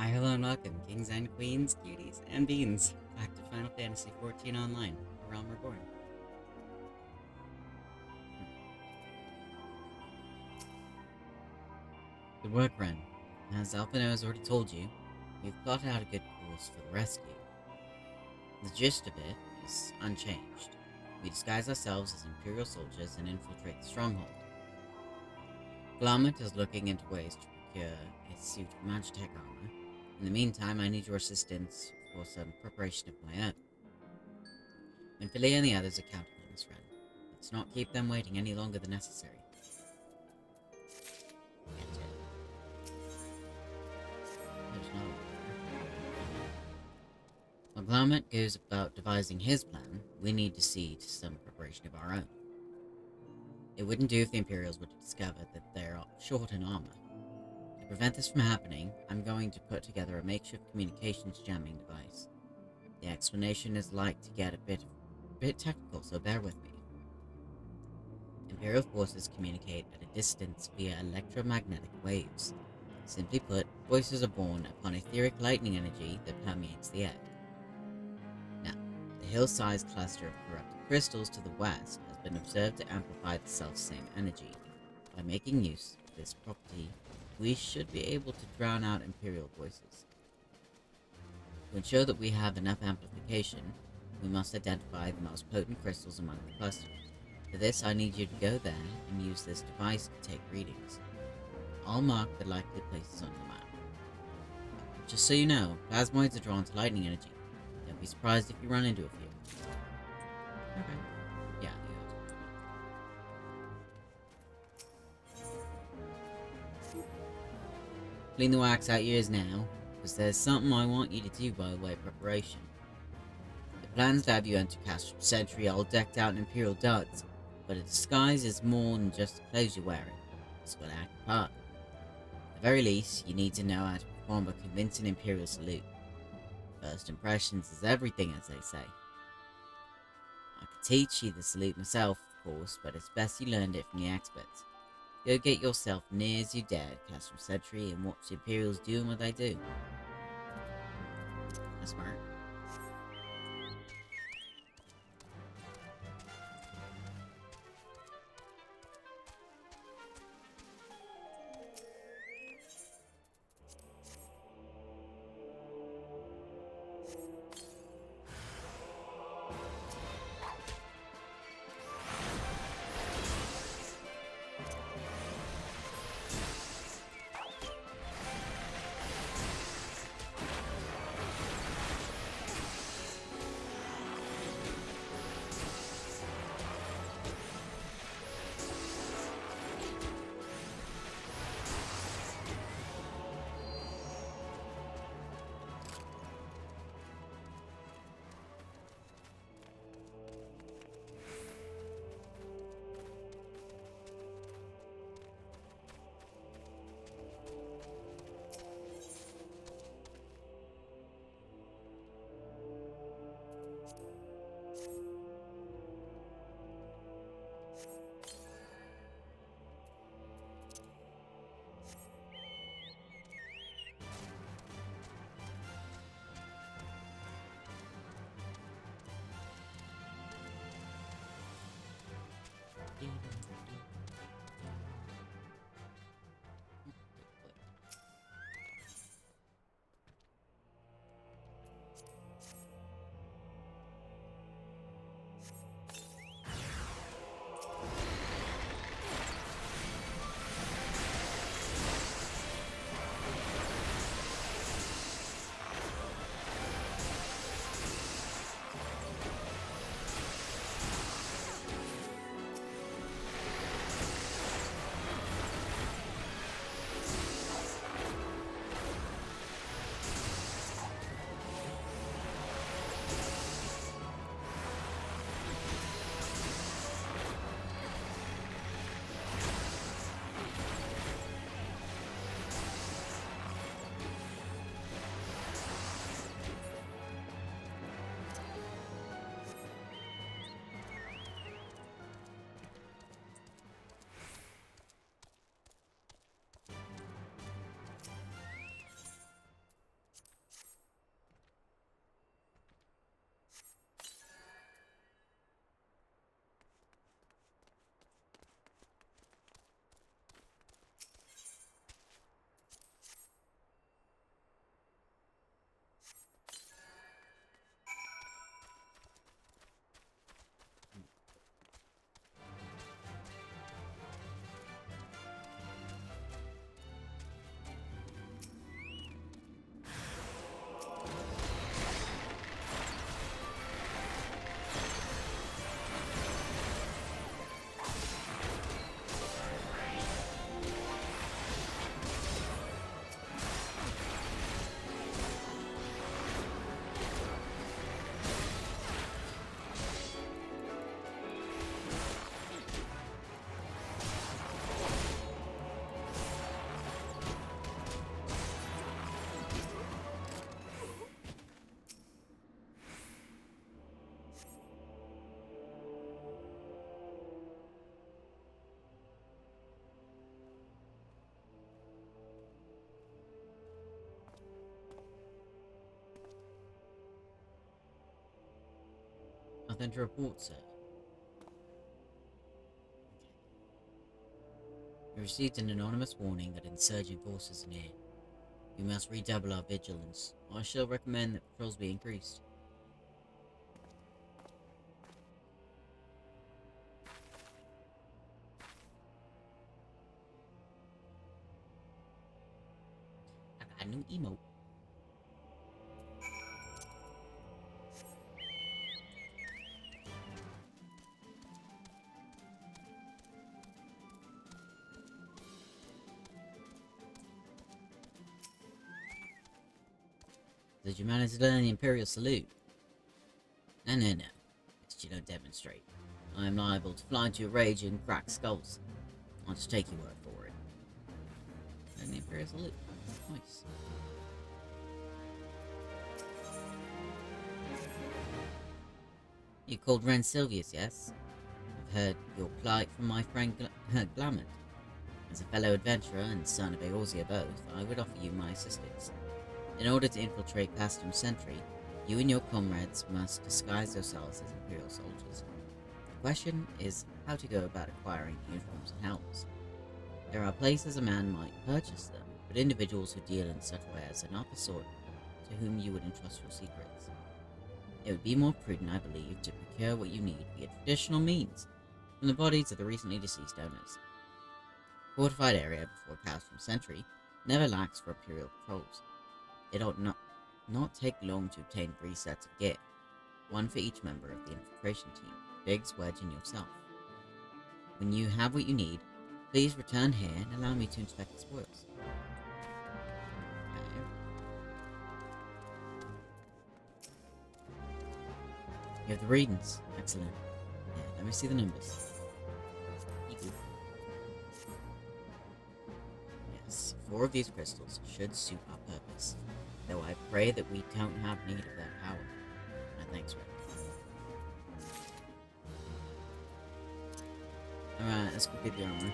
hello and welcome, kings and queens, cuties and beans, back to Final Fantasy XIV Online, Realm Reborn. Good work, Ren. As Alphino has already told you, we've plotted out a good course for the rescue. The gist of it is unchanged. We disguise ourselves as Imperial soldiers and infiltrate the stronghold. Glamet is looking into ways to procure a suit of Magitech armor. In the meantime, I need your assistance for some preparation of my own. Minfilia and the others are counting on us, Ren. Let's not keep them waiting any longer than necessary. Get it? There's no order. While Glamet goes about devising his plan, we need to see to some preparation of our own. It wouldn't do if the Imperials were to discover that they're short in armor. To prevent this from happening, I'm going to put together a makeshift communications jamming device. The explanation is like to get a bit technical, so bear with me. Imperial forces communicate at a distance via electromagnetic waves. Simply put, voices are born upon etheric lightning energy that permeates the air. Now, the hill-sized cluster of corrupted crystals to the west has been observed to amplify the self-same energy. By making use of this property, we should be able to drown out Imperial voices. To ensure that we have enough amplification, we must identify the most potent crystals among the cluster. For this, I need you to go there and use this device to take readings. I'll mark the likely places on the map. Just so you know, plasmoids are drawn to lightning energy. Don't be surprised if you run into a few. Okay. Yeah, clean the wax out your ears now, because there's something I want you to do by way of preparation. The plan's to have you enter Castrum Sentry all decked out in Imperial duds, but a disguise is more than just the clothes you're wearing. It's got to act the part. At the very least, you need to know how to perform a convincing Imperial salute. First impressions is everything, as they say. I could teach you the salute myself, of course, but it's best you learned it from the experts. Go get yourself near as you dare at Castrum Sentry and watch the Imperials doing what they do. That's smart. Nothing to report, sir. We received an anonymous warning that insurgent forces are near. We must redouble our vigilance. I shall recommend that patrols be increased. I got a new emote. Did you manage to learn the Imperial Salute? No. Next you don't demonstrate. I am liable to fly into your rage and crack skulls. I'll just take your word for it. And the Imperial Salute. Nice. You called Ren Silvius, yes? I've heard your plight from my friend Glamour. As a fellow adventurer and son of Eorzea both, I would offer you my assistance. In order to infiltrate Pastum Sentry, you and your comrades must disguise yourselves as Imperial soldiers. The question is how to go about acquiring the uniforms and helms. There are places a man might purchase them, but individuals who deal in such wares are not the sort to whom you would entrust your secrets. It would be more prudent, I believe, to procure what you need via traditional means from the bodies of the recently deceased owners. A fortified area before Pastum Sentry never lacks for Imperial patrols. It ought not take long to obtain 3 sets of gear, one for each member of the infiltration team, Biggs, Wedge, and yourself. When you have what you need, please return here and allow me to inspect the spoils. Okay. You have the readings. Excellent. Yeah, let me see the numbers. Yes, 4 of these crystals should suit our purpose. Though I pray that we don't have need of their power. And thanks, Red. Alright, let's go get the armor.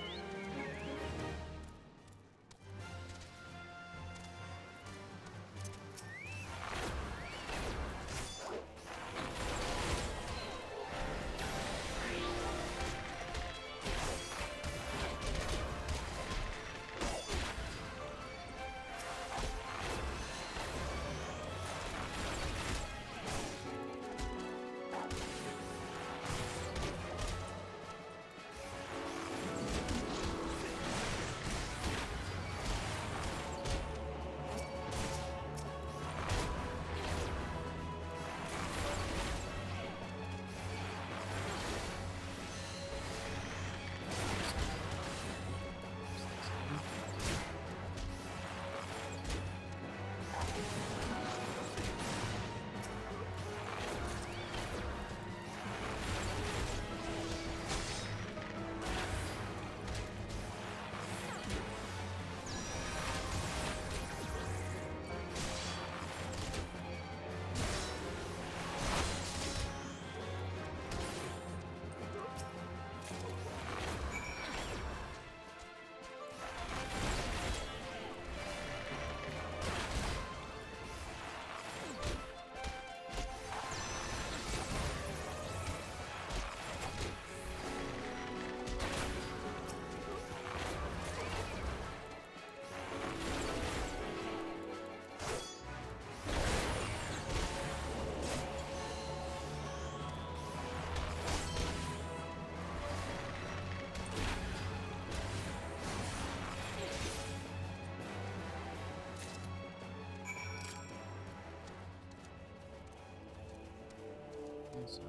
So,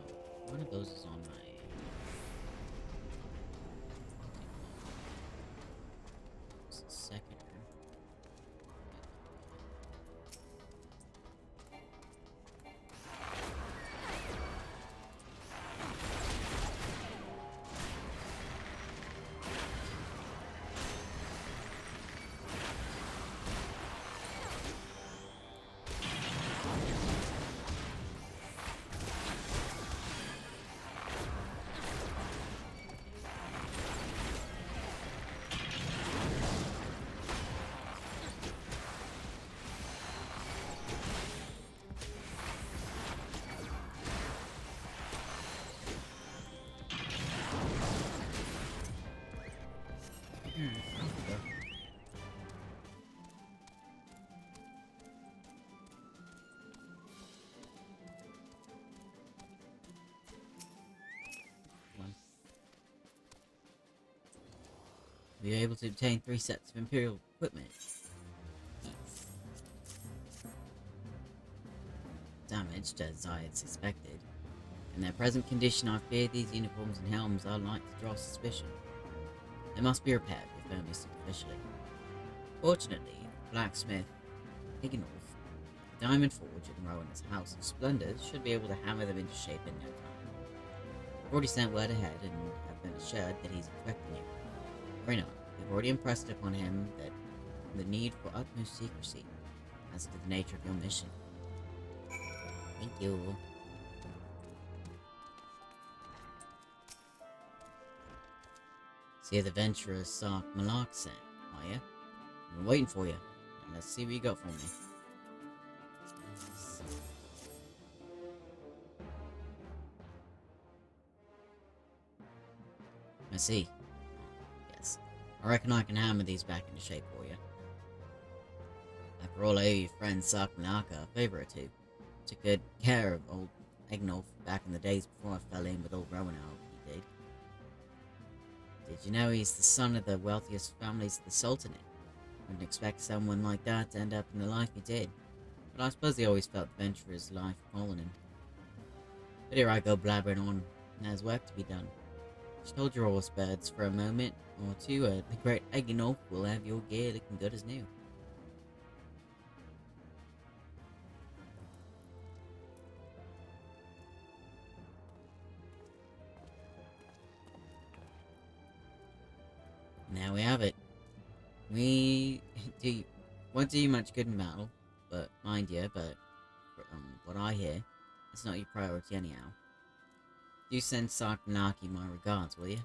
one of those is on my... second. We were able to obtain 3 sets of Imperial equipment. Damaged, as I had suspected. In their present condition, I fear these uniforms and helms are like to draw suspicion. They must be repaired, if only superficially. Fortunately, blacksmith Higginoff, Diamond Forge and Rowan's House of Splendors should be able to hammer them into shape in no time. I've already sent word ahead and have been assured that he's expecting you. Worry not, we've already impressed upon him that the need for utmost secrecy as to the nature of your mission. Thank you. See the adventurer Sark Malak sent, are you? I've been waiting for you. Now let's see what you got for me. I see. Yes. I reckon I can hammer these back into shape for you. After all, I owe your friend Sark Malaka a favor or two. Took good care of old Egnolf back in the days before I fell in with old Rowan, he did. Did you know he's the son of the wealthiest families of the Sultanate? Wouldn't expect someone like that to end up in the life he did. But I suppose he always felt the adventurer's life calling him. But here I go blabbering on, and there's work to be done. Just hold your horse birds for a moment or two, the great Eginolf will have your gear looking good as new. Now we have it. Won't do you much good in battle, but mind you, what I hear, it's not your priority anyhow. Do send Sarkanaki my regards, will you?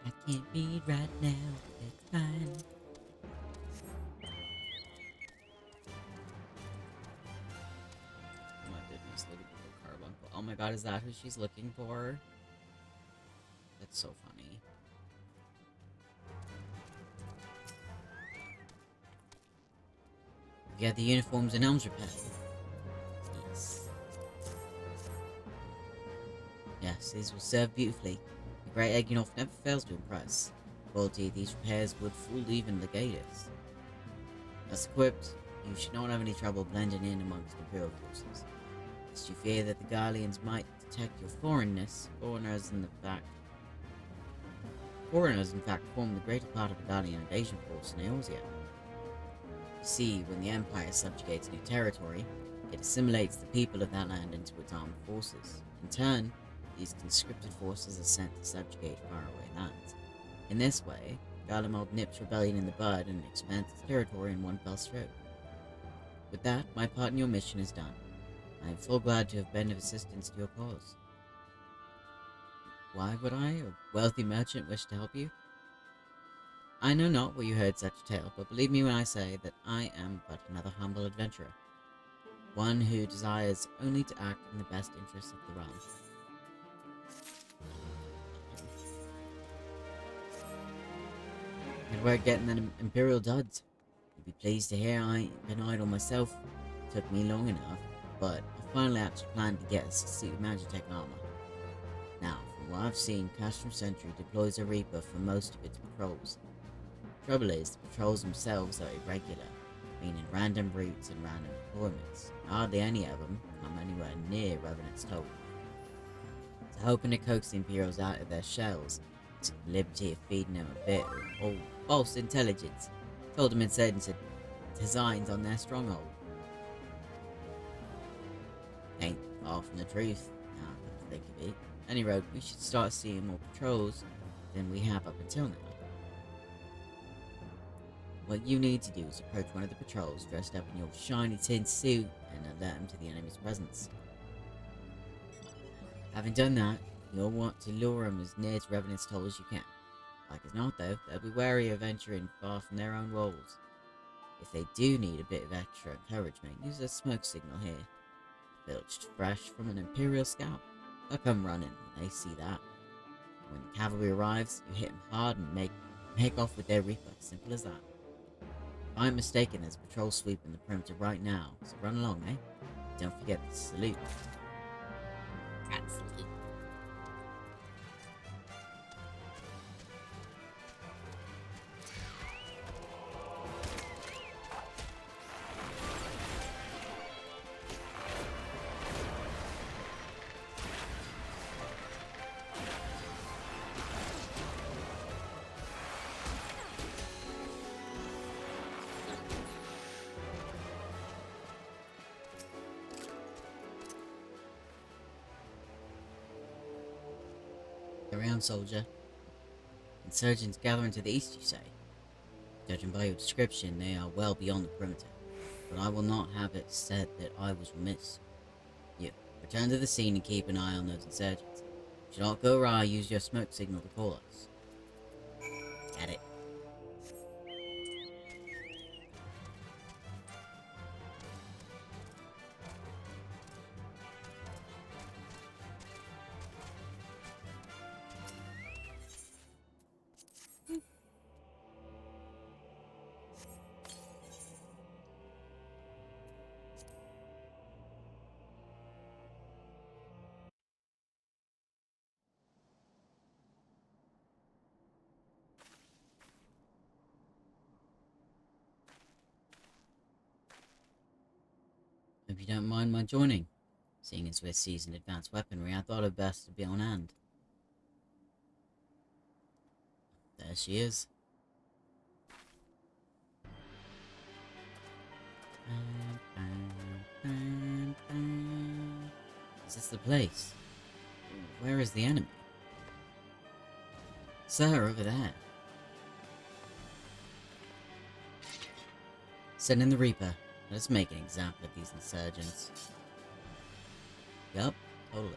I can't read right now, it's fine. Oh my god, is that who she's looking for? That's so funny. We got the uniforms and helms repaired. Yes. Yes, these will serve beautifully. The great Eginolf never fails to impress. The quality of these repairs would fool even the Gators. Thus equipped, you should not have any trouble blending in amongst Imperial forces. You fear that the Garleans might detect your foreignness. Foreigners in fact form the greater part of the Garlean invasion force in Eorzea. You see, when the Empire subjugates new territory, it assimilates the people of that land into its armed forces. In turn, these conscripted forces are sent to subjugate faraway lands. In this way, Garlemald nips rebellion in the bud and expands its territory in one fell stroke. With that, my part in your mission is done. I am full glad to have been of assistance to your cause. Why would I, a wealthy merchant, wish to help you? I know not where you heard such a tale, but believe me when I say that I am but another humble adventurer. One who desires only to act in the best interests of the realm. Good work getting them Imperial duds. You'd be pleased to hear I ain't been idle myself. It took me long enough, but I finally actually planned to get us a suit of Magitech armor. Now, from what I've seen, Castrum Sentry deploys a Reaper for most of its patrols. Trouble is, the patrols themselves are irregular, meaning random routes and random deployments. Hardly any of them come anywhere near Revenant's toll. So hoping to coax the Imperials out of their shells, I took the liberty of feeding them a bit of old false intelligence. Told them instead into designs on their stronghold. Ain't far from the truth, now I come to think of it. Any road, we should start seeing more patrols than we have up until now. What you need to do is approach one of the patrols dressed up in your shiny tin suit and alert them to the enemy's presence. Having done that, you'll want to lure them as near to Revenant's toll as you can. Like as not though, they'll be wary of venturing far from their own walls. If they do need a bit of extra encouragement, use a smoke signal here. Filched fresh from an Imperial scout. They'll come running when they see that. When the cavalry arrives, you hit them hard and make off with their Reaper. Simple as that. If I'm mistaken, there's a patrol sweeping the perimeter right now, so run along, eh? Don't forget the salute. Absolutely. Carry on, soldier. Insurgents gathering to the east, you say? Judging by your description, they are well beyond the perimeter. But I will not have it said that I was remiss. You, return to the scene and keep an eye on those insurgents. Should all go awry, use your smoke signal to call us. Got it. Hope you don't mind my joining. Seeing as we're seasoned advanced weaponry, I thought it best to be on hand. There she is. Is this the place? Where is the enemy? Sir, over there. Send in the Reaper. Let's make an example of these insurgents. Yup, totally.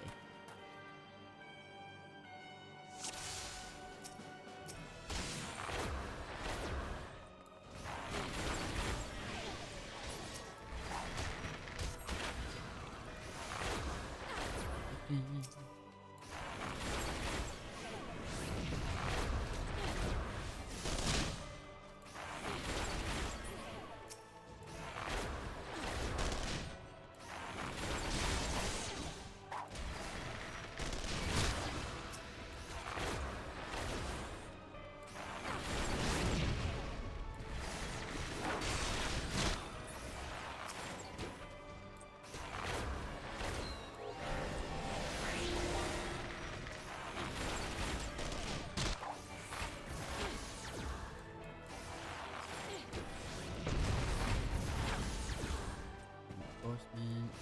Reinforcements.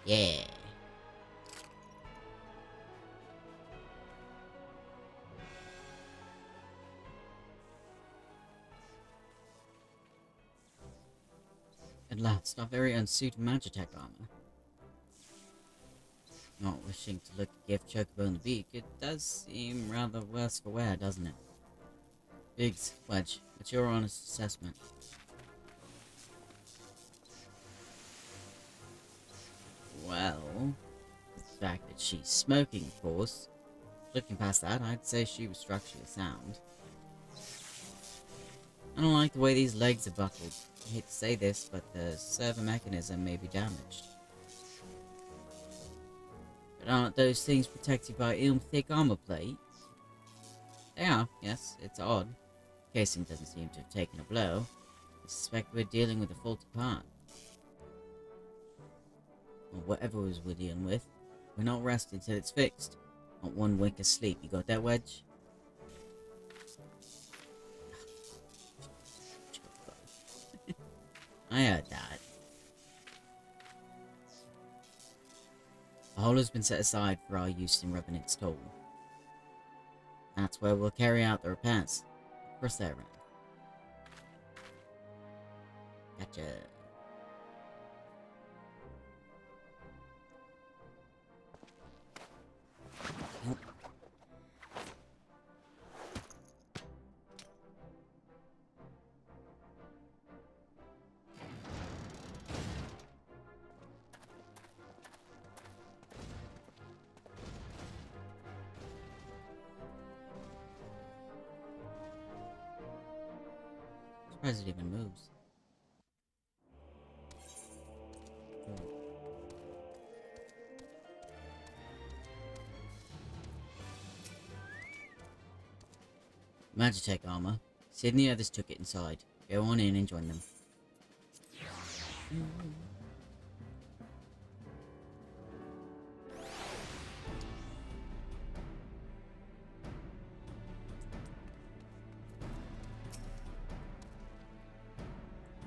Yeah. At last, our very own suit of Magitech armor. Not wishing to look a gift Chocobo in the beak, it does seem rather worse for wear, doesn't it? Biggs, Wedge, what's your honest assessment? Well, the fact that she's smoking, of course. Looking past that, I'd say she was structurally sound. I don't like the way these legs are buckled. I hate to say this, but the servo mechanism may be damaged. But aren't those things protected by thick armor plate? They are, yes, it's odd. Casing doesn't seem to have taken a blow. I suspect we're dealing with a faulty part. Or whatever it was we're dealing with. We're not resting till it's fixed. Not one wink of sleep. You got that, Wedge? I heard that. hole has been set aside for our use in Revenant's toll. That's where we'll carry out the repairs. Across there, Ren. Gotcha. Nope. Surprised it even moves. Magitech armor. Sid and the others took it inside. Go on in and join them.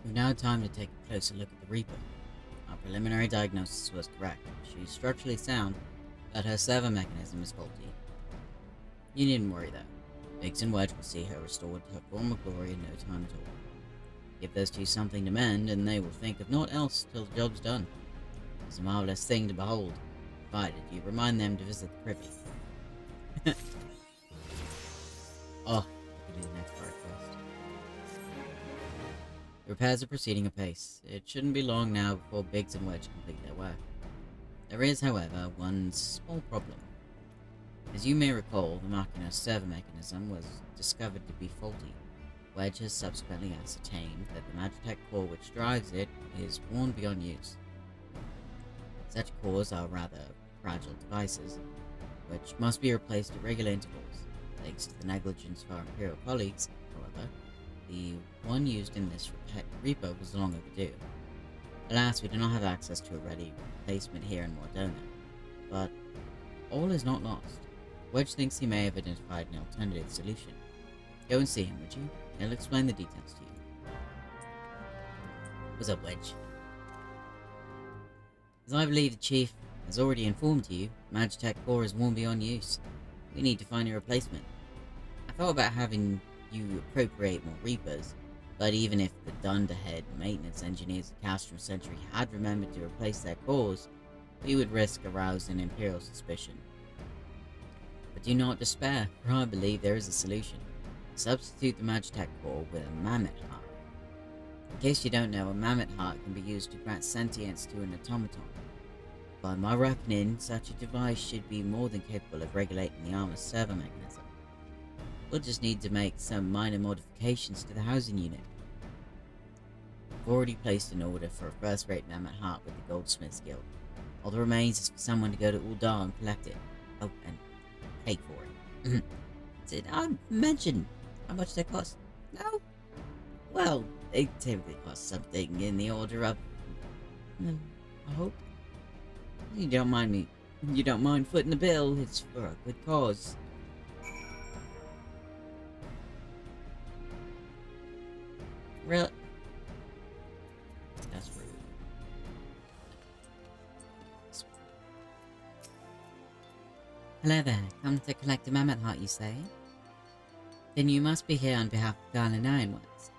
We've now had time to take a closer look at the Reaper. Our preliminary diagnosis was correct. She's structurally sound, but her servo mechanism is faulty. You needn't worry though. Biggs and Wedge will see her restored to her former glory in no time at all. Give those two something to mend, and they will think of naught else till the job's done. It's a marvelous thing to behold, provided you remind them to visit the privy. Oh, we can do the next part first. The repairs are proceeding apace. It shouldn't be long now before Biggs and Wedge complete their work. There is, however, one small problem. As you may recall, the Machina's servo mechanism was discovered to be faulty. Wedge has subsequently ascertained that the Magitech core which drives it is worn beyond use. Such cores are rather fragile devices, which must be replaced at regular intervals. Thanks to the negligence of our Imperial colleagues, however, the one used in this Reaper was long overdue. Alas, we do not have access to a ready replacement here in Mordona, but all is not lost. Wedge thinks he may have identified an alternative solution. Go and see him, would you? He'll explain the details to you. What's up, Wedge? As I believe the Chief has already informed you, Magitech core is worn beyond use. We need to find a replacement. I thought about having you appropriate more Reapers, but even if the dunderhead maintenance engineers of Castrum Century had remembered to replace their cores, we would risk arousing Imperial suspicion. But do not despair, for I believe there is a solution. Substitute the Magitech core with a Mammoth heart. In case you don't know, a Mammoth heart can be used to grant sentience to an automaton. By my reckoning, such a device should be more than capable of regulating the armor's servo mechanism. We'll just need to make some minor modifications to the housing unit. I've already placed an order for a first-rate Mammoth heart with the Goldsmiths Guild. All that remains is for someone to go to Uldar and collect it. Oh, and pay for it. Did I mention how much they cost? No? Well, they typically cost something in the order of... I hope. You don't mind footing the bill, it's for a good cause. Really? That's rude. Hello there, come to collect a Mammoth heart, you say? Then you must be here on behalf of Garland Ironworks.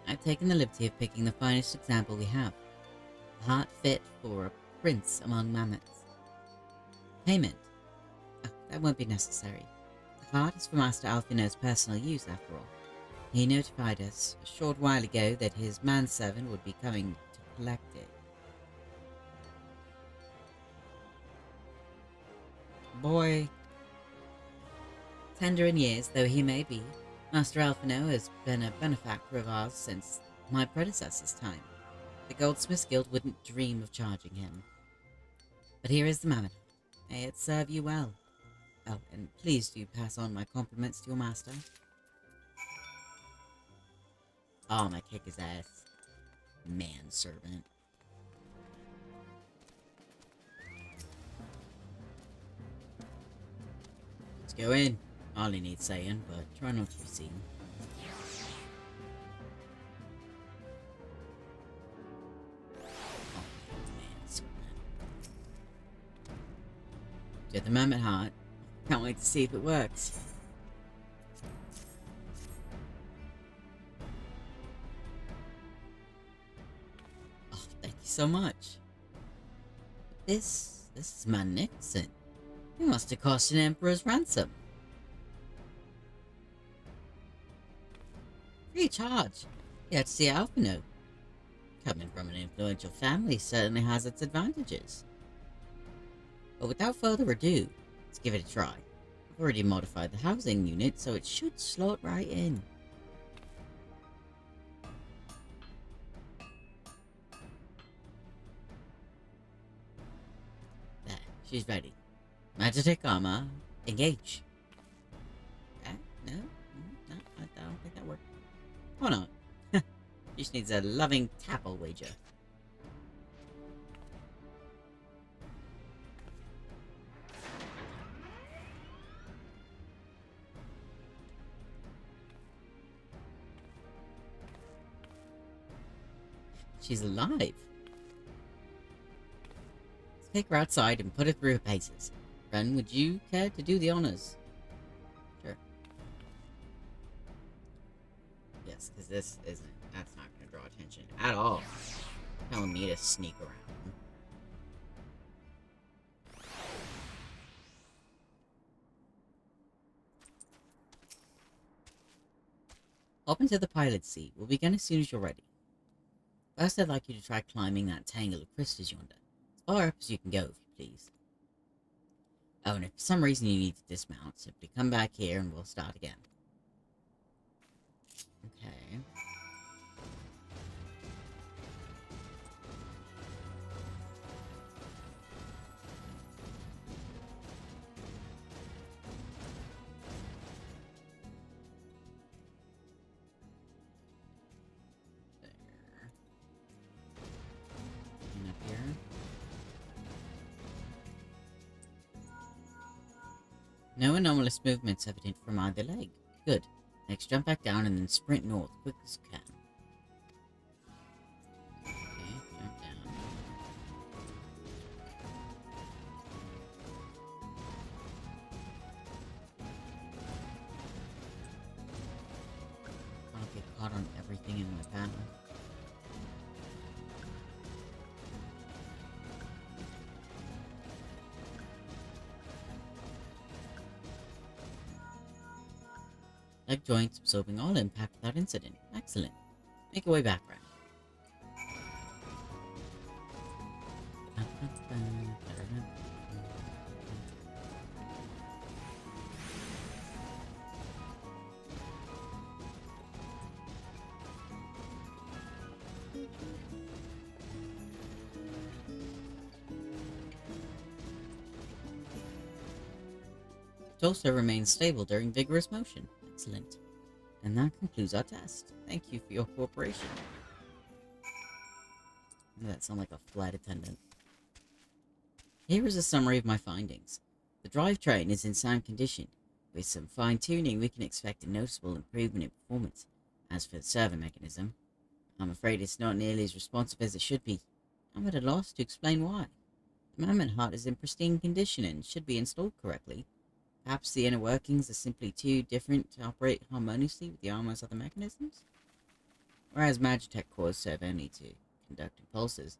I've taken the liberty of picking the finest example we have. A heart fit for a prince among mammoths. Payment? Oh, that won't be necessary. The heart is for Master Alfino's personal use, after all. He notified us a short while ago that his manservant would be coming to collect it. Boy. Tender in years though he may be, Master Alfino has been a benefactor of ours since my predecessor's time. The Goldsmiths Guild wouldn't dream of charging him. But here is the Mammoth. May it serve you well. Oh, and please do pass on my compliments to your master. Oh, my kick his ass. Manservant. Let's go in. Hardly needs saying, but try not to be seen. Oh, manservant. Get the Mermaid Heart. Can't wait to see if it works. Oh, thank you so much. This is magnificent. It must have cost an emperor's ransom. Free charge. You had to see Alphino. Coming from an influential family certainly has its advantages. But without further ado, let's give it a try. I've already modified the housing unit, so it should slot right in. There, she's ready. Magitek armor, engage. No, I don't think that worked. Oh no. She just needs a loving tap, I'll wager. She's alive. Let's take her outside and put her through her paces. Ren, would you care to do the honors? Sure. Yes, because that's not going to draw attention at all. Telling me to sneak around. Hop into the pilot's seat. We'll begin as soon as you're ready. First, I'd like you to try climbing that tangle of crystals yonder. As far up as you can go, if you please. Oh, and if for some reason you need to dismount, simply come back here and we'll start again. Okay. No anomalous movements evident from either leg. Good. Next, jump back down and then sprint north, quick as you can. Okay, jump down. I'll get caught on everything in my path. Leg joints absorbing all impact without incident. Excellent. Make your way back, Ren. Torso remains stable during vigorous motion. Excellent. And that concludes our test. Thank you for your cooperation. That sounds like a flight attendant. Here is a summary of my findings. The drivetrain is in sound condition. With some fine-tuning, we can expect a noticeable improvement in performance. As for the servo mechanism, I'm afraid it's not nearly as responsive as it should be. I'm at a loss to explain why. The Mammoth Heart is in pristine condition and should be installed correctly. Perhaps the inner workings are simply too different to operate harmoniously with the armor's other mechanisms? Whereas Magitek cores serve only to conduct impulses,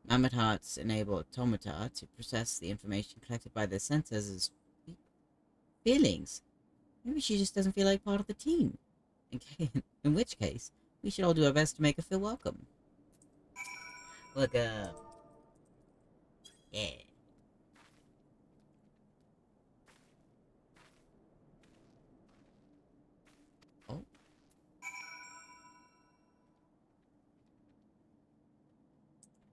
Mammoth Hearts enable automata to process the information collected by their sensors as feelings. Maybe she just doesn't feel like part of the team. In which case, we should all do our best to make her feel welcome. Look, yeah. Oh.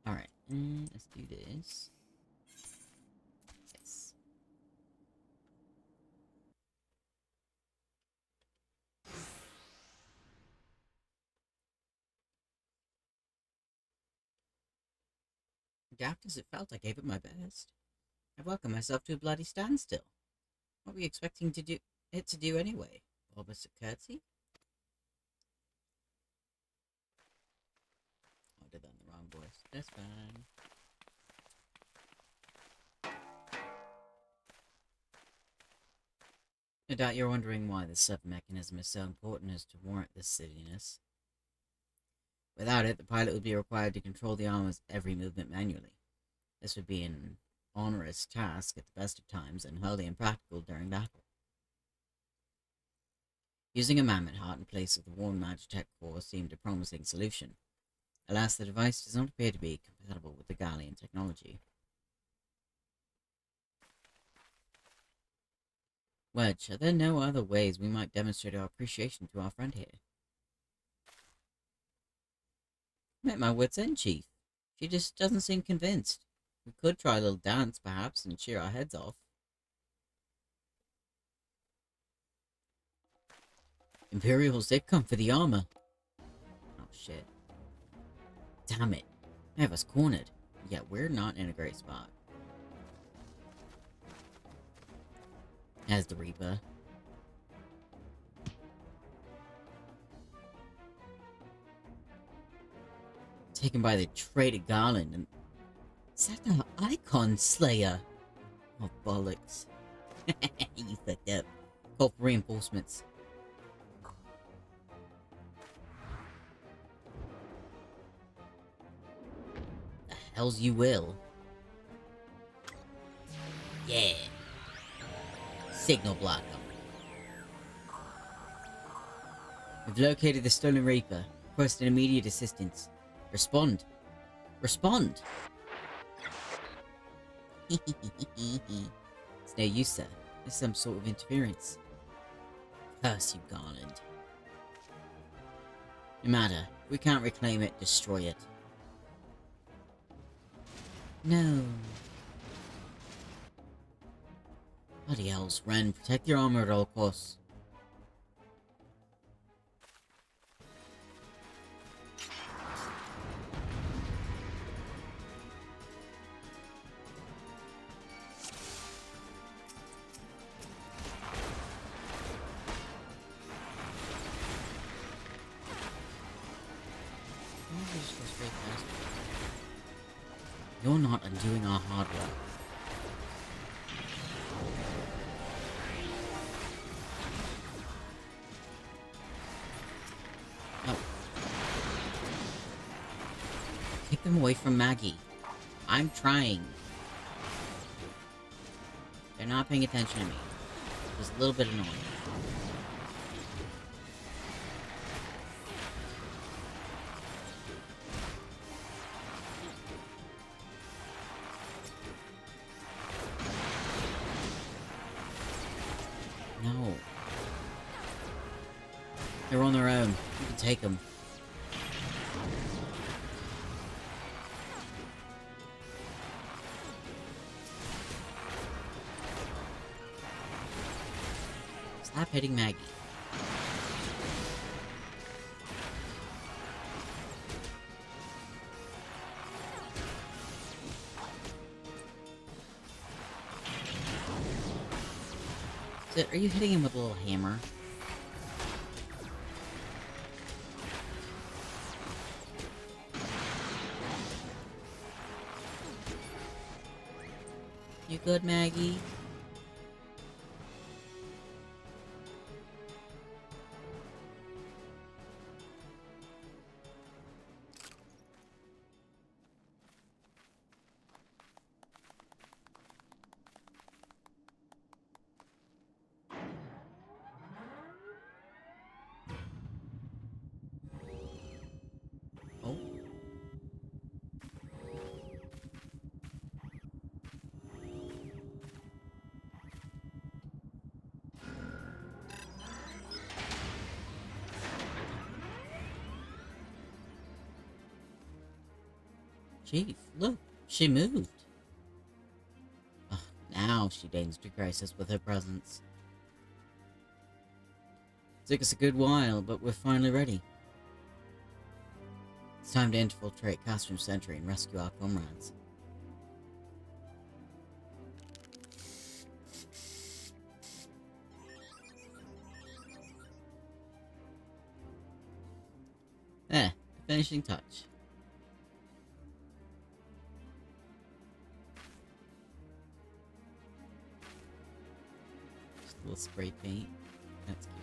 Alright, let's do this. Yes. Daft as it felt, I gave it my best. I welcomed myself to a bloody standstill. What were you expecting it to do anyway? Bob us a curtsy? I did that in the wrong voice. That's fine. No doubt you're wondering why this sub-mechanism is so important as to warrant this silliness. Without it, the pilot would be required to control the armor's every movement manually. This would be an onerous task at the best of times and wholly impractical during battle. Using a mammoth heart in place of the worn Magitech core seemed a promising solution. Alas, the device does not appear to be compatible with the Gallian technology. Wedge, are there no other ways we might demonstrate our appreciation to our friend here? I'm at my wit's end, Chief. She just doesn't seem convinced. We could try a little dance, perhaps, and cheer our heads off. Imperials, they've come for the armor. Oh, shit. Damn it. They have us cornered. Yet we're not in a great spot. As the Reaper. Taken by the traitor Garland, and is that the Icon Slayer? Oh, bollocks. You fucked up. Call for reinforcements. The hells you will. Yeah. Signal block them. We've located the stolen Reaper. Requesting immediate assistance. Respond. Respond! It's no use, sir. There's some sort of interference. Curse you, Garland. No matter. If we can't reclaim it, destroy it. No. Bloody hells, Ren. Protect your armor at all costs. You're not undoing our hard work. Oh. Take them away from Maggie. I'm trying. They're not paying attention to me. It's a little bit annoying. No. They're on their own. You can take them. Stop hitting Maggie. Are you hitting him with a little hammer? You good, Maggie? Oh. Chief, look, she moved. Ugh, now she deigns to grace us with her presence. Took us a good while, but we're finally ready. It's time to infiltrate Castrum Sentry and rescue our comrades. There, the finishing touch. Little spray paint. That's cute.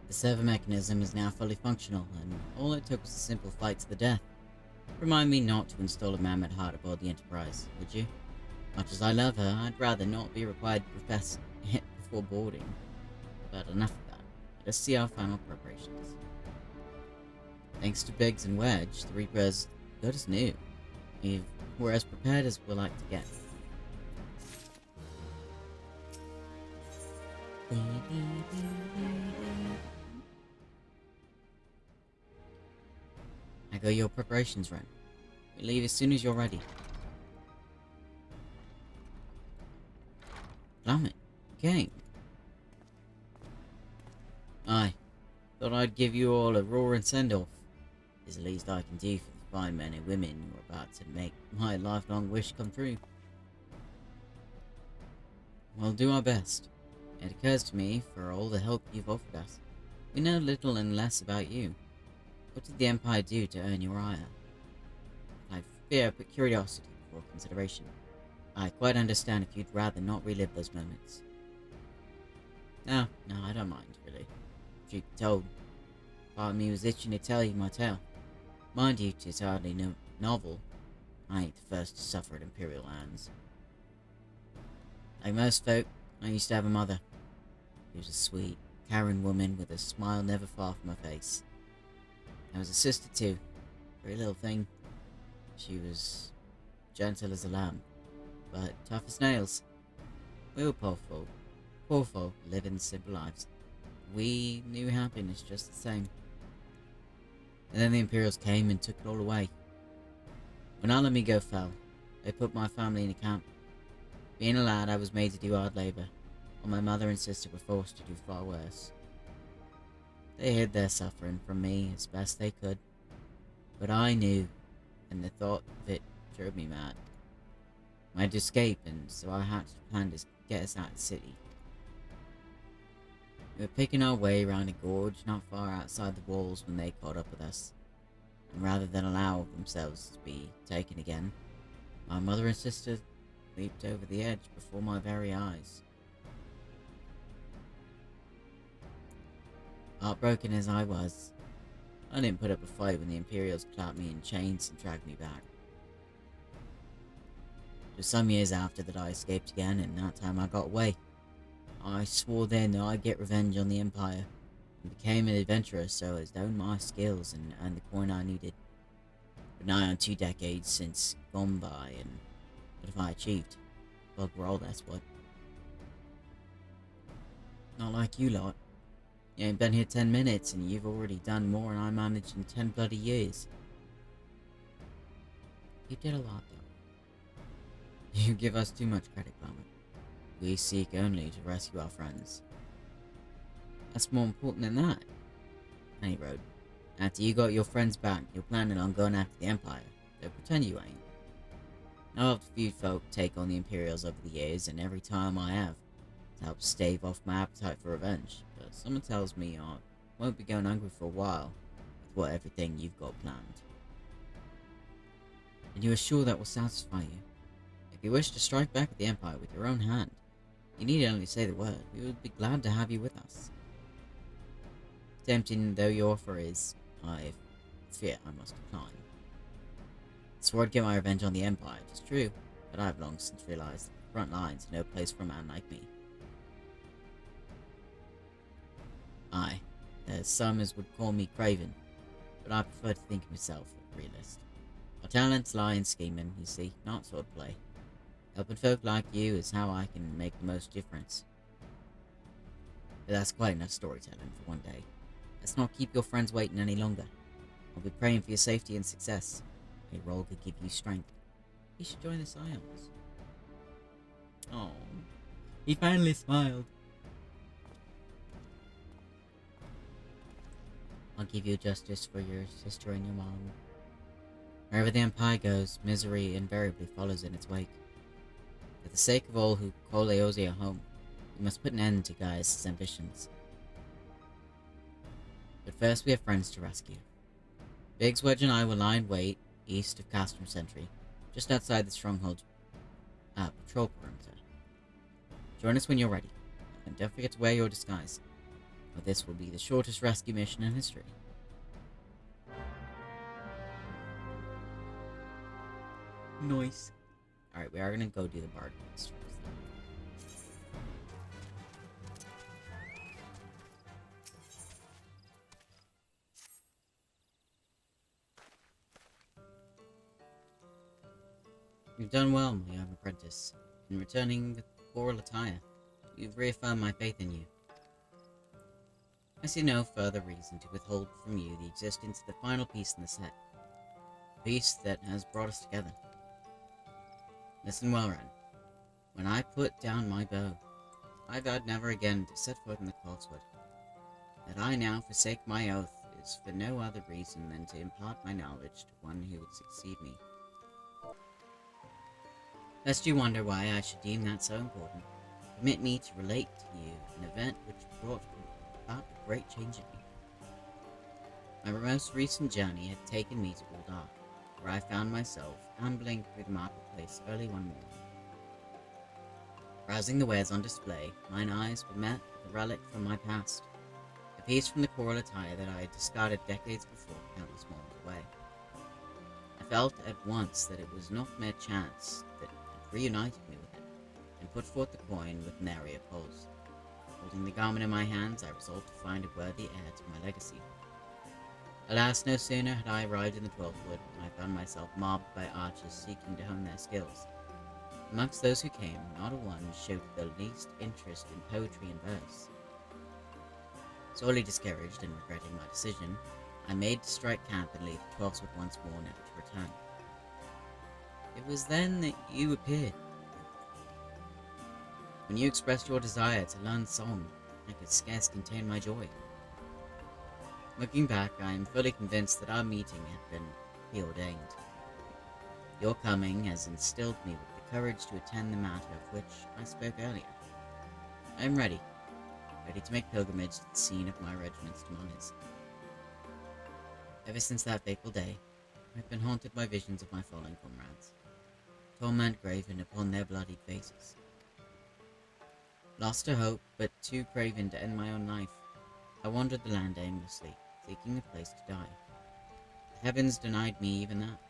The server mechanism is now fully functional, and all it took was a simple fight to the death. Remind me not to install a mammoth heart aboard the Enterprise, would you? Much as I love her, I'd rather not be required to profess it before boarding. But enough of that. Let us see our final preparations. Thanks to Biggs and Wedge, the Reapers good as new. We're as prepared as we'll like to get. I got your preparations, Ren. We leave as soon as you're ready. Damn it, gang. Aye, thought I'd give you all a roaring send-off. Is the least I can do for the fine men and women who are about to make my lifelong wish come true. We'll do our best. It occurs to me, for all the help you've offered us, we know little and less about you. What did the Empire do to earn your ire? I fear put curiosity before consideration. I quite understand if you'd rather not relive those moments. No, I don't mind, really. Truth be told, part of me was itching to tell you my tale. Mind you, 'tis hardly novel. I ain't the first to suffer at Imperial hands. Like most folk, I used to have a mother. She was a sweet, caring woman with a smile never far from her face. I was a sister too, very little thing. She was gentle as a lamb, but tough as nails. We were poor folk living simple lives. We knew happiness just the same. And then the Imperials came and took it all away. When Alamigo fell, they put my family in a camp. Being a lad, I was made to do hard labour, while my mother and sister were forced to do far worse. They hid their suffering from me as best they could, but I knew, and the thought of it drove me mad. I had to escape, and so I hatched a plan to get us out of the city. We were picking our way around a gorge not far outside the walls when they caught up with us, and rather than allow themselves to be taken again, my mother and sister leaped over the edge before my very eyes. Heartbroken as I was, I didn't put up a fight when the Imperials clapped me in chains and dragged me back. It was some years after that I escaped again, and that time I got away. I swore then that I'd get revenge on the Empire, and became an adventurer so as to own my skills and earn the coin I needed. But nigh on 2 decades since gone by, and what have I achieved? Bug roll, that's what. Not like you lot. You ain't been here 10 minutes and you've already done more than I managed in 10 bloody years. You did a lot though. You give us too much credit, Plummet. We seek only to rescue our friends. That's more important than that. Any road. After you got your friends back, you're planning on going after the Empire. Don't pretend you ain't. I've helped a few folk take on the Imperials over the years, and every time I have, to help stave off my appetite for revenge. But someone tells me I won't be going hungry for a while with everything you've got planned. And you are sure that will satisfy you? If you wish to strike back at the Empire with your own hand, you need only say the word. We would be glad to have you with us. Tempting though your offer is, I fear I must decline. I swore I'd get my revenge on the Empire, it is true, but I have long since realized that the front lines are no place for a man like me. Aye, there's some as would call me craven, but I prefer to think of myself a realist. My talents lie in scheming, you see, not swordplay. Helping folk like you is how I can make the most difference. But that's quite enough storytelling for one day. Let's not keep your friends waiting any longer. I'll be praying for your safety and success. A role could give you strength. You should join the Scions. Oh, he finally smiled. I'll give you justice for your sister and your mom. Wherever the Empire goes, misery invariably follows in its wake. For the sake of all who call Eorzea home, we must put an end to Gaius' ambitions. But first we have friends to rescue. Biggs, Wedge, and I will lie in wait east of Castrum Sentry, just outside the Stronghold's patrol perimeter. Join us when you're ready, and don't forget to wear your disguise, or this will be the shortest rescue mission in history. Nice. Alright, we are gonna go do the bard quest first. You've done well, my young apprentice. In returning the choral attire, you've reaffirmed my faith in you. I see no further reason to withhold from you the existence of the final piece in the set. The piece that has brought us together. Listen well, Ren. When I put down my bow, I vowed never again to set foot in the Coltswood. That I now forsake my oath is for no other reason than to impart my knowledge to one who would succeed me. Lest you wonder why I should deem that so important, permit me to relate to you an event which brought about a great change in me. My most recent journey had taken me to Uldar, where I found myself ambling through the marketplace early one morning. Browsing the wares on display, mine eyes were met with a relic from my past, a piece from the choral attire that I had discarded decades before countless moments away. I felt at once that it was not mere chance that had reunited me with it, and put forth the coin with nary a pulse. Holding the garment in my hands, I resolved to find a worthy heir to my legacy. Alas, no sooner had I arrived in the 12th Wood than I found myself mobbed by archers seeking to hone their skills. Amongst those who came, not a one showed the least interest in poetry and verse. Sorely discouraged and regretting my decision, I made to strike camp and leave the 12th Wood once more, never to return. It was then that you appeared. When you expressed your desire to learn song, I could scarce contain my joy. Looking back, I am fully convinced that our meeting had been preordained. Your coming has instilled me with the courage to attend the matter of which I spoke earlier. I am ready to make pilgrimage to the scene of my regiment's demise. Ever since that fateful day, I have been haunted by visions of my fallen comrades, torment graven upon their bloodied faces. Lost to hope, but too craven to end my own life, I wandered the land aimlessly, seeking a place to die. The heavens denied me even that.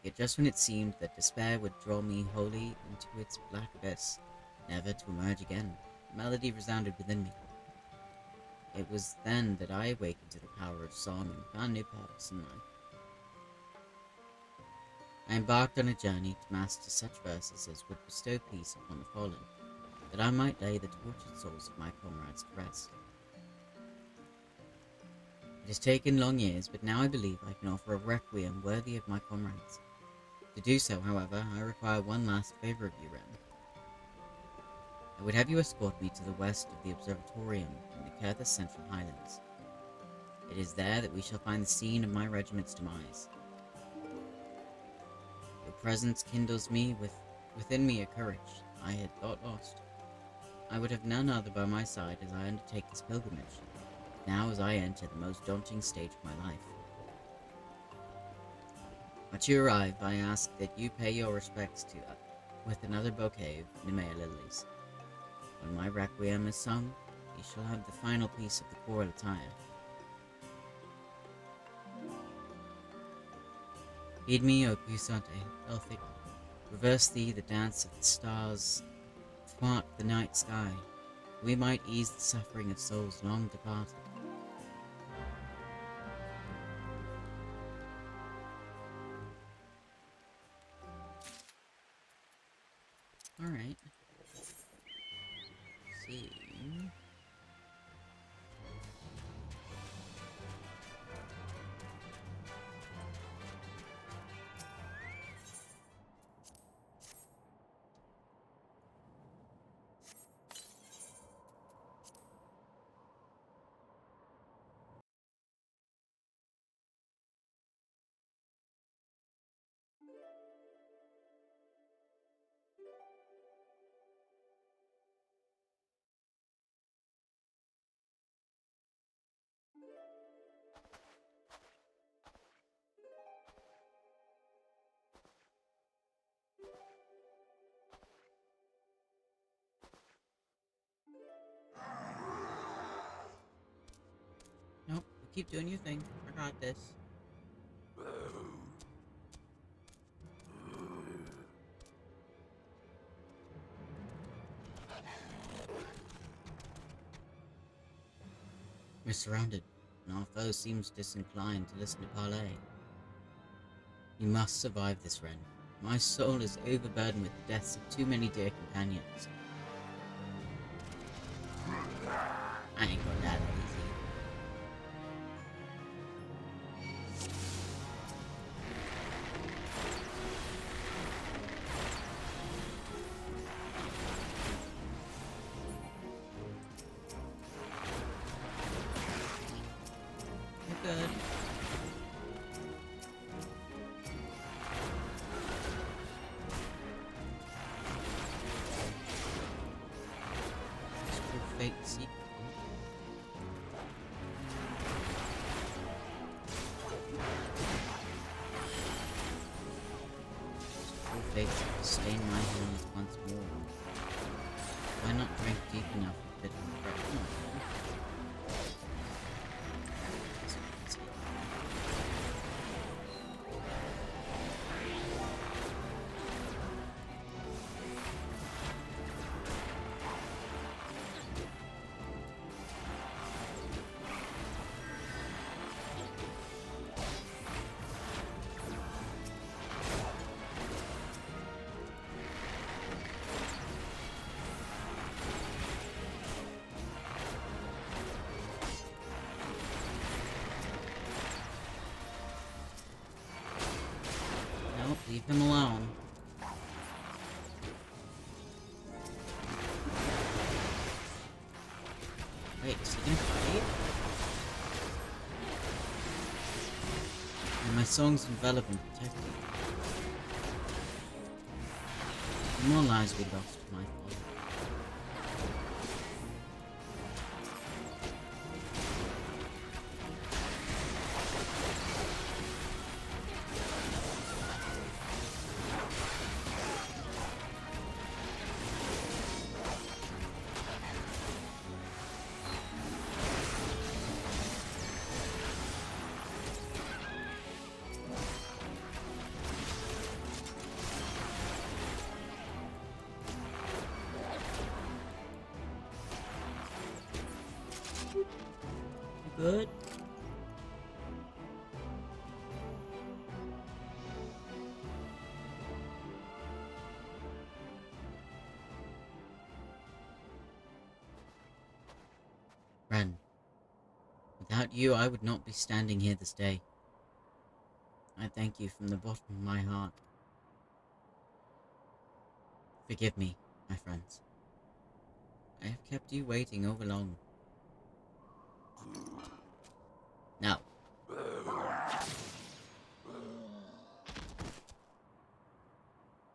Yet just when it seemed that despair would draw me wholly into its black abyss, never to emerge again, a melody resounded within me. It was then that I awakened to the power of song and found new purpose in life. I embarked on a journey to master such verses as would bestow peace upon the fallen, that I might lay the tortured souls of my comrades to rest. It has taken long years, but now I believe I can offer a requiem worthy of my comrades. To do so, however, I require one last favor of you, Ren. I would have you escort me to the west of the Observatorium in the Kerthus Central Highlands. It is there that we shall find the scene of my regiment's demise. Your presence kindles within me a courage I had thought lost. I would have none other by my side as I undertake this pilgrimage, now as I enter the most daunting stage of my life. Once you arrive, I ask that you pay your respects to with another bouquet of Nemea lilies. When my requiem is sung, you shall have the final piece of the choral attire. Heed me, O puissant Elphic, reverse thee the dance of the stars, thwart the night sky, we might ease the suffering of souls long departed. Alright. See. keep doing your thing. I got this. We're surrounded, and our foe seems disinclined to listen to parley. You must survive this, Ren. My soul is overburdened with the deaths of too many dear companions. I ain't gonna die that easy. You're good. Fake secret. Fate to stain my hands once more. Why not drink deep enough to fit in the correct? Leave him alone. Wait, is he gonna fight? And my songs envelop and protect me. The more lives we lost to my fault. Good. Ren, without you, I would not be standing here this day. I thank you from the bottom of my heart. Forgive me, my friends. I have kept you waiting over long. No. Oh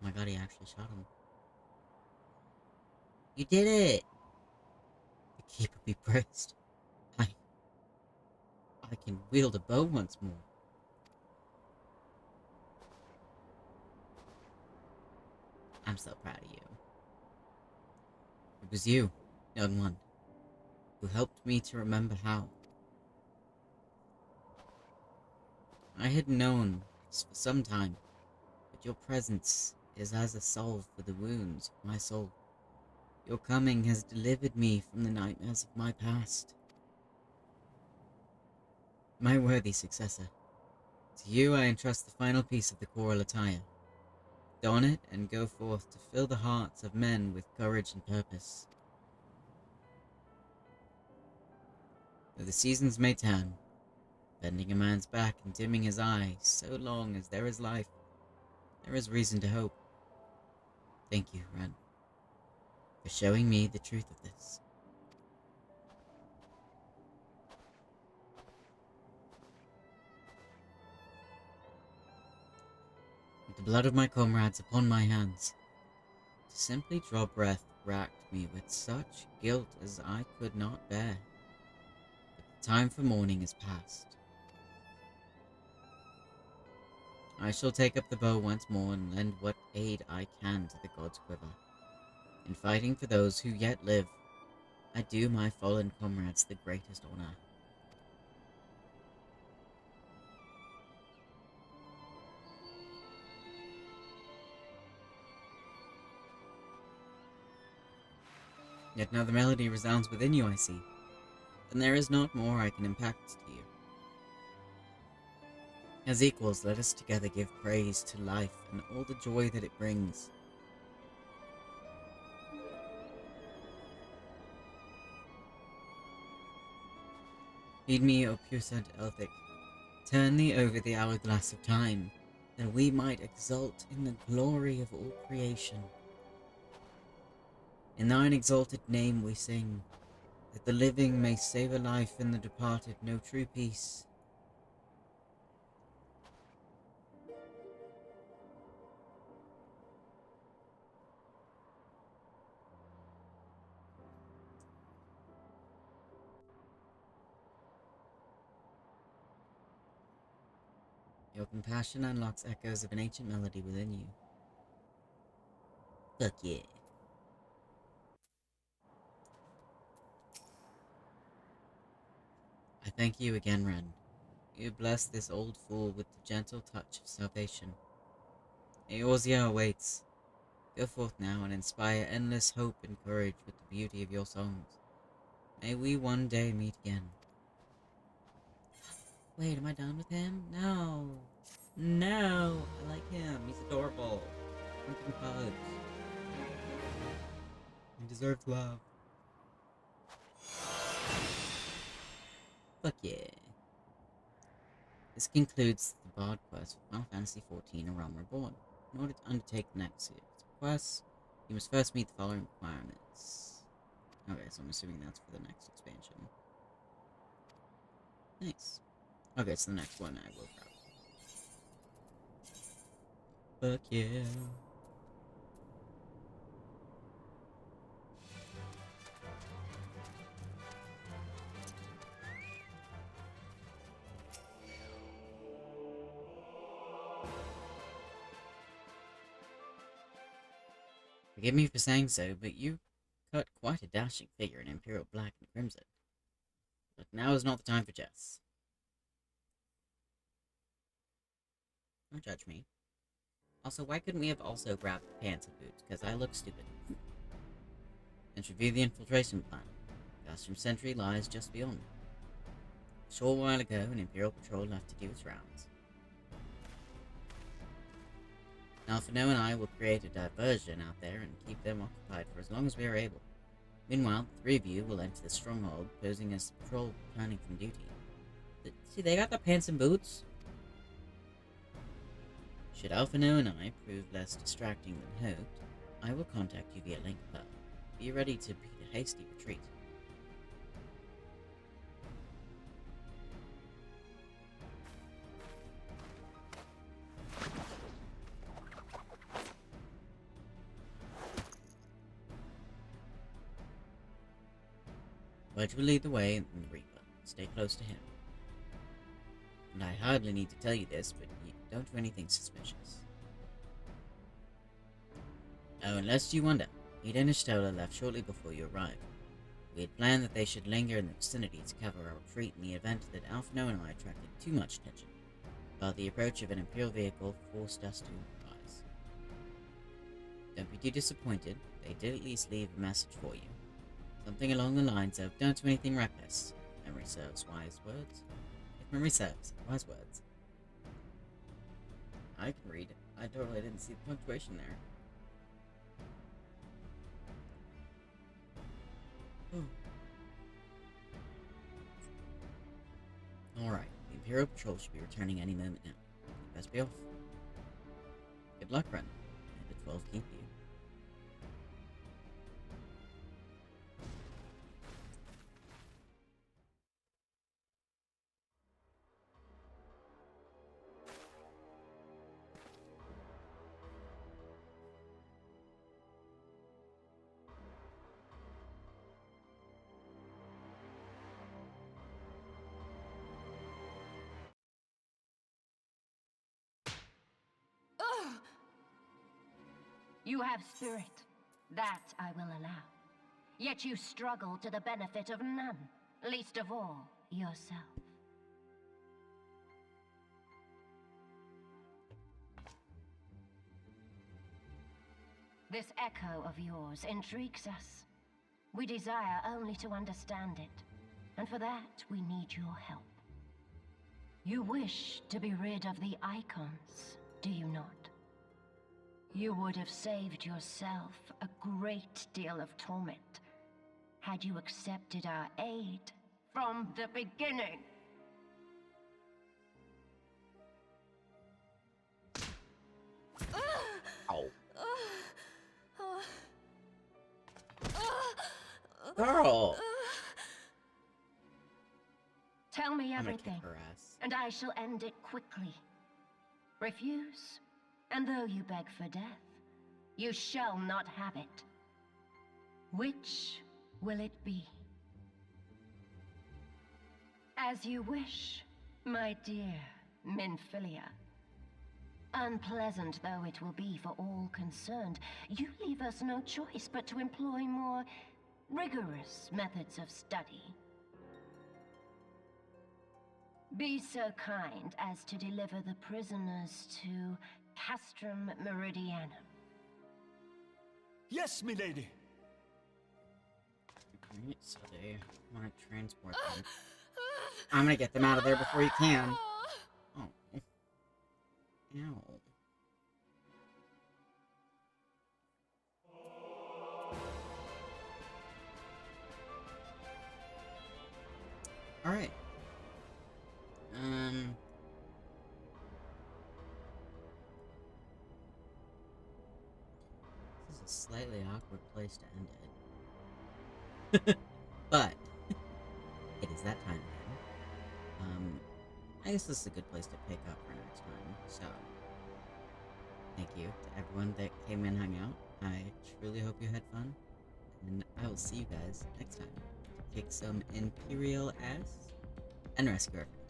my god, he actually shot him. You did it! The keeper be praised. I can wield a bow once more. I'm so proud of you. It was you, young one, who helped me to remember how. I had known this for some time, but your presence is as a salve for the wounds of my soul. Your coming has delivered me from the nightmares of my past. My worthy successor, to you I entrust the final piece of the choral attire. Don it and go forth to fill the hearts of men with courage and purpose. Though the seasons may turn, bending a man's back and dimming his eye, so long as there is life, there is reason to hope. Thank you, Ren, for showing me the truth of this. With the blood of my comrades upon my hands, to simply draw breath racked me with such guilt as I could not bear. But the time for mourning is past. I shall take up the bow once more and lend what aid I can to the god's quiver. In fighting for those who yet live, I do my fallen comrades the greatest honor. Yet now the melody resounds within you, I see. Then there is not more I can impact to you. As equals, let us together give praise to life and all the joy that it brings. Feed me, O puissant Elphic. Turn thee over the hourglass of time, that we might exult in the glory of all creation. In thine exalted name we sing, that the living may savour life and the departed know true peace. Your compassion unlocks echoes of an ancient melody within you. Fuck yeah. I thank you again, Ren. You bless this old fool with the gentle touch of salvation. Eorzea awaits. Go forth now and inspire endless hope and courage with the beauty of your songs. May we one day meet again. Wait, am I done with him? No. No. I like him. He's adorable. Give him hugs. He deserves love. Fuck yeah. This concludes the Bard quest for Final Fantasy XIV: A Realm Reborn. In order to undertake the next series of quests, you must first meet the following requirements. Okay, so I'm assuming that's for the next expansion. Nice. Okay, so the next one I will grab. Fuck yeah. Forgive me for saying so, but you cut quite a dashing figure in Imperial Black and Crimson. But now is not the time for jests. Don't judge me. Also, why couldn't we have also grabbed the pants and boots? Because I look stupid. Let's review the infiltration plan. Gastrum Sentry lies just beyond. A short while ago, an Imperial patrol left to do its rounds. Alphino and I will create a diversion out there and keep them occupied for as long as we are able. Meanwhile, the three of you will enter the stronghold, posing as the patrol planning from duty. See, they got the pants and boots. Should Alphino and I prove less distracting than hoped, I will contact you via link above. Be ready to beat a hasty retreat. Wedge will lead the way in the Reaper. Stay close to him. And I hardly need to tell you this, but you don't do anything suspicious. Oh, and lest you wonder, Ida and Ishtola left shortly before you arrived. We had planned that they should linger in the vicinity to cover our retreat in the event that Alphino and I attracted too much attention, while the approach of an Imperial vehicle forced us to improvise. Don't be too disappointed, they did at least leave a message for you. Something along the lines of, don't do anything reckless. If memory serves, wise words. If memory serves, wise words. I can read it. I totally didn't see the punctuation there. Alright, the Imperial Patrol should be returning any moment now. Best be off. Good luck, Ren. May the 12 keep you. You have spirit. That I will allow. Yet you struggle to the benefit of none, least of all, yourself. This echo of yours intrigues us. We desire only to understand it, and for that we need your help. You wish to be rid of the icons, do you not? You would have saved yourself a great deal of torment had you accepted our aid from the beginning. Ow. Girl! Tell me I'm gonna kick everything, her ass. and I shall end it quickly. Refuse, and though you beg for death, you shall not have it. Which will it be? As you wish, my dear Minfilia. Unpleasant though it will be for all concerned, you leave us no choice but to employ more rigorous methods of study. Be so kind as to deliver the prisoners to Castrum Meridianum. Yes, milady. Alright, so they want to transport them. I'm gonna get them out of there before you can. Oh. Ow. Alright. This is a slightly awkward place to end it. But it is that time again. I guess this is a good place to pick up for next time. So thank you to everyone that came and hung out. I truly hope you had fun, and I will see you guys next time to kick some Imperial ass and rescue everyone.